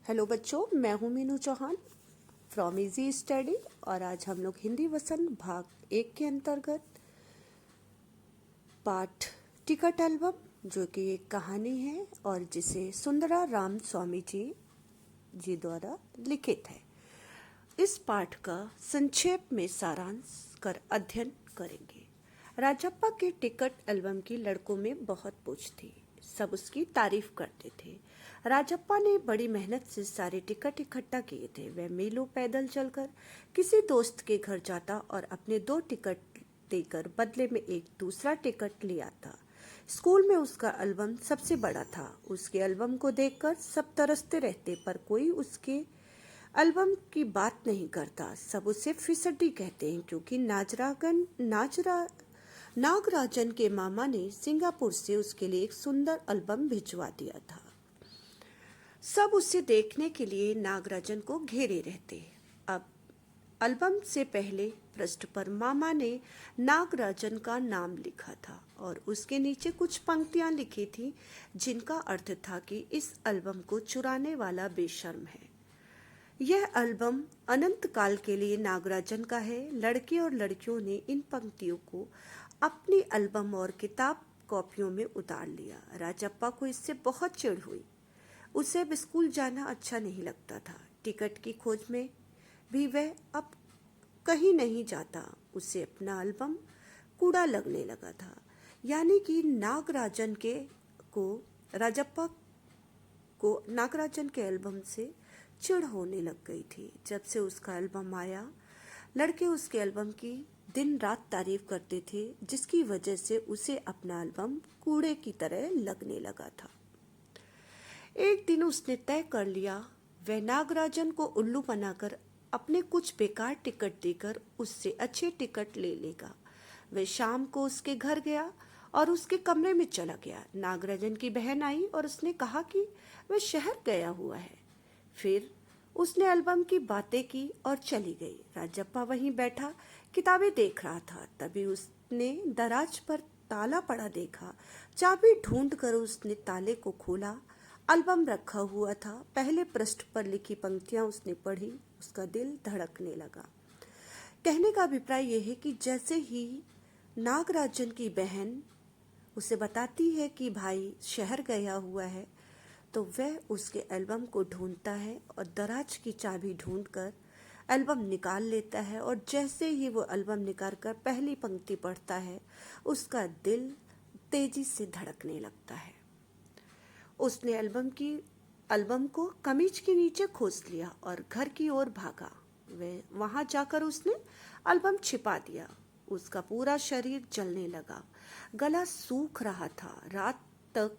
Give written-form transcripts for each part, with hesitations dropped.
Hello बच्चों, मैं हूँ Meenu Chauhan from easy study. और आज हम लोग हिंदी वसन भाग 1 के अंतर्गत पाठ टिकट एल्बम, जो कि एक कहानी है और जिसे सुंदरा राम स्वामी जी द्वारा लिखित है, इस पाठ का संक्षेप में सारांश कर अध्ययन करेंगे। राजप्पा के टिकट एल्बम की लड़कों में बहुत पूछ थी। सब उसकी तारीफ करते थे। राजप्पा ने बड़ी मेहनत से सारे टिकट इकट्ठा किए थे। वह मीलों पैदल चलकर किसी दोस्त के घर जाता और अपने 2 टिकट देकर बदले में एक दूसरा टिकट ले आता। स्कूल में उसका एल्बम सबसे बड़ा था। उसके एल्बम को देखकर सब तरसते रहते, पर कोई उसके एल्बम की बात नहीं करता। सब उसे फिसड्डी कहते हैं, क्योंकि नागराजन के मामा ने सिंगापुर से उसके लिए एक सुंदर एल्बम भिजवा दिया था। सब उसे देखने के लिए नागराजन को घेरे रहते। अब एल्बम से पहले पृष्ठ पर मामा ने नागराजन का नाम लिखा था और उसके नीचे कुछ पंक्तियां लिखी थी, जिनका अर्थ था कि इस एल्बम को चुराने वाला बेशर्म है। यह एल्बम अनंत काल के लिए नागराजन का है। लड़के और लड़कियों ने इन पंक्तियों को अपनी एल्बम और किताब कॉपियों में उतार लिया। राजप्पा को इससे बहुत चिढ़ हुई। उसे अब स्कूल जाना अच्छा नहीं लगता था। टिकट की खोज में भी वह अब कहीं नहीं जाता। उसे अपना एल्बम कूड़ा लगने लगा था। यानी कि राजप्पा को नागराजन के एल्बम से चिढ़ होने लग गई थी। जब से उसका एल्बम आया, लड़के उसके एल्बम की दिन रात तारीफ करते थे, जिसकी वजह से उसे अपना एल्बम कूड़े की तरह लगने लगा था। एक दिन उसने तय कर लिया, वह नागराजन को उल्लू बनाकर अपने कुछ बेकार टिकट देकर उससे अच्छे टिकट ले लेगा। वह शाम को उसके घर गया और उसके कमरे में चला गया। नागराजन की बहन आई और उसने कहा कि वह शहर गया हुआ है। फिर उसने एल्बम की बातें की और चली गई। राजप्पा वहीं बैठा किताबें देख रहा था। तभी उसने दराज पर ताला पड़ा देखा। चाबी ढूंढकर उसने ताले को खोला। एल्बम रखा हुआ था। पहले पृष्ठ पर लिखी पंक्तियां उसने पढ़ी। उसका दिल धड़कने लगा। कहने का अभिप्राय यह है कि जैसे ही नागराजन की बहन उसे बताती है कि भाई शहर गया हुआ है, तो वह उसके एल्बम को ढूंढता है और दराज की चाबी ढूंढकर एल्बम निकाल लेता है। और जैसे ही वो एल्बम निकाल कर पहली पंक्ति पढ़ता है, उसका दिल तेजी से धड़कने लगता है। उसने एल्बम को कमीज के नीचे खोस लिया और घर की ओर भागा। वहां जाकर उसने एल्बम छिपा दिया। उसका पूरा शरीर जलने लगा। गला सूख रहा था। रात तक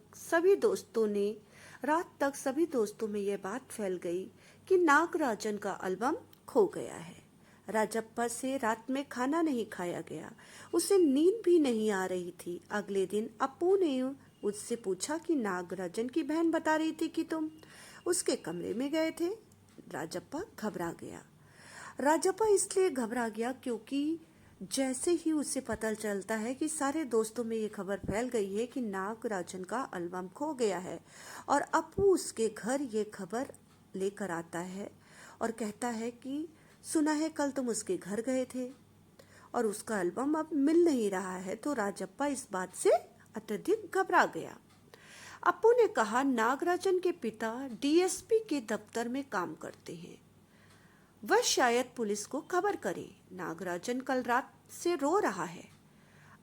सभी दोस्तों में यह बात फैल गई कि नागराजन का एल्बम खो गया है। राजप्पा से रात में खाना नहीं खाया गया। उसे नींद भी नहीं आ रही थी। अगले दिन अप्पू ने उससे पूछा कि नागराजन की बहन बता रही थी कि तुम उसके कमरे में गए थे। राजप्पा इसलिए घबरा गया क्योंकि जैसे ही उसे पता चलता है कि सारे दोस्तों में ये खबर फैल गई है कि नागराजन का एल्बम खो गया है, और अप्पू उसके घर ये खबर लेकर आता है और कहता है कि सुना है कल तुम उसके घर गए थे और उसका एल्बम अब मिल नहीं रहा है। तो राजप्पा इस बात से अत्यधिक घबरा गया। अप्पू ने कहा, नागराजन के पिता डीएसपी के दफ्तर में काम करते हैं। वह शायद पुलिस को खबर करे। नागराजन कल रात से रो रहा है।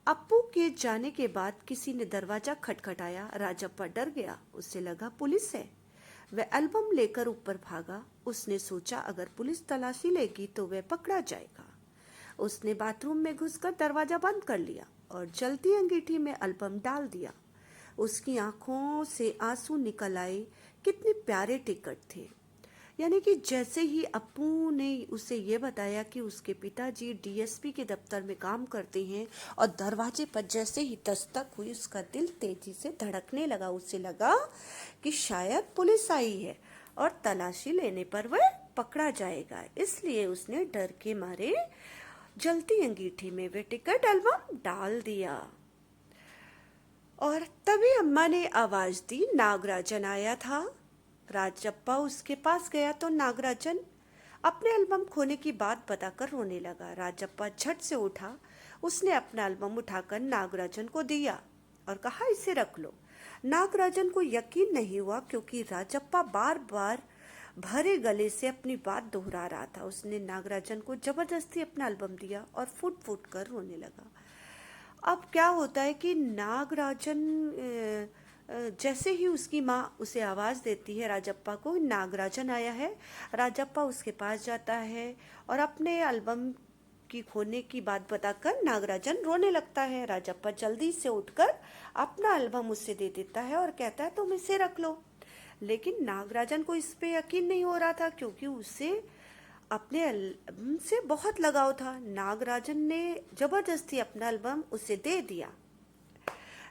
अप्पू के जाने के बाद किसी ने दरवाजा खटखटाया। राजप्पा डर गया। उसे लगा पुलिस है। वह एल्बम लेकर ऊपर भागा। उसने सोचा अगर पुलिस तलाशी लेगी तो वह पकड़ा जाएगा। उसने बाथरूम में घुसकर दरवाजा बंद कर लिया और जलती अंगीठी में एल्बम डाल दिया। उसकी आंखों से आंसू निकल आए। कितने प्यारे टिकट थे। यानी कि जैसे ही अप्पू ने उसे ये बताया कि उसके पिताजी डीएसपी के दफ्तर में काम करते हैं और दरवाजे पर जैसे ही दस्तक हुई, उसका दिल तेजी से धड़कने लगा। उसे लगा कि शायद पुलिस आई है और तलाशी लेने पर वह पकड़ा जाएगा। इसलिए उसने डर के मारे जलती अंगीठी में वह टिकट एल्बम डाल दिया। और तभी अम्मा ने आवाज दी, नागराजन आया था। राजप्पा उसके पास गया तो नागराजन अपने एल्बम खोने की बात बताकर रोने लगा। राजप्पा झट से उठा, उसने अपना एल्बम उठाकर नागराजन को दिया और कहा, इसे रख लो। नागराजन को यकीन नहीं हुआ क्योंकि राजप्पा बार बार भरे गले से अपनी बात दोहरा रहा था। उसने नागराजन को जबरदस्ती अपना एल्बम दिया और फूट फूट कर रोने लगा। अब क्या होता है कि नागराजन जैसे ही उसकी माँ उसे आवाज़ देती है राजप्पा को, नागराजन आया है, राजप्पा उसके पास जाता है और अपने एल्बम की खोने की बात बताकर नागराजन रोने लगता है। राजप्पा जल्दी से उठकर अपना एल्बम उसे दे देता है और कहता है, तुम इसे रख लो। लेकिन नागराजन को इस पे यकीन नहीं हो रहा था क्योंकि उसे अपने एल्बम से बहुत लगाव था। नागराजन ने जबरदस्ती अपना एल्बम उसे दे दिया।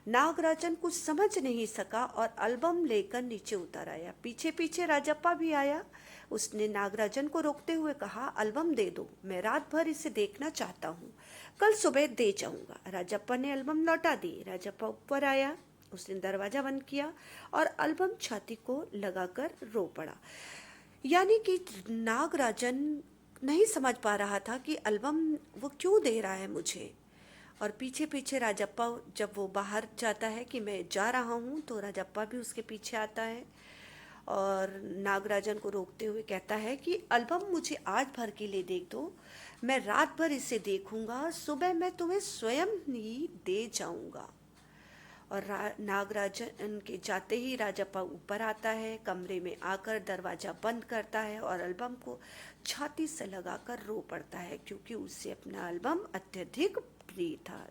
नागराजन कुछ समझ नहीं सका और एल्बम लेकर नीचे उतर आया। पीछे पीछे राजप्पा भी आया। उसने नागराजन को रोकते हुए कहा, एल्बम दे दो, मैं रात भर इसे देखना चाहता हूँ, कल सुबह दे जाऊंगा। राजप्पा ने एल्बम लौटा दी। राजप्पा ऊपर आया, उसने दरवाजा बंद किया और एल्बम छाती को लगाकर रो पड़ा। यानी कि नागराजन नहीं समझ पा रहा था कि एल्बम वो क्यों दे रहा है मुझे। और पीछे पीछे राजप्पा, जब वो बाहर जाता है कि मैं जा रहा हूँ, तो राजप्पा भी उसके पीछे आता है और नागराजन को रोकते हुए कहता है कि एल्बम मुझे आज भर के लिए देख दो, मैं रात भर इसे देखूंगा, सुबह मैं तुम्हें स्वयं ही दे जाऊंगा। और नागराजन के जाते ही राजप्पा ऊपर आता है, कमरे में आकर दरवाजा बंद करता है और एल्बम को छाती से लगाकर रो पड़ता है क्योंकि उसे अपना एल्बम अत्यधिक प्रिय था।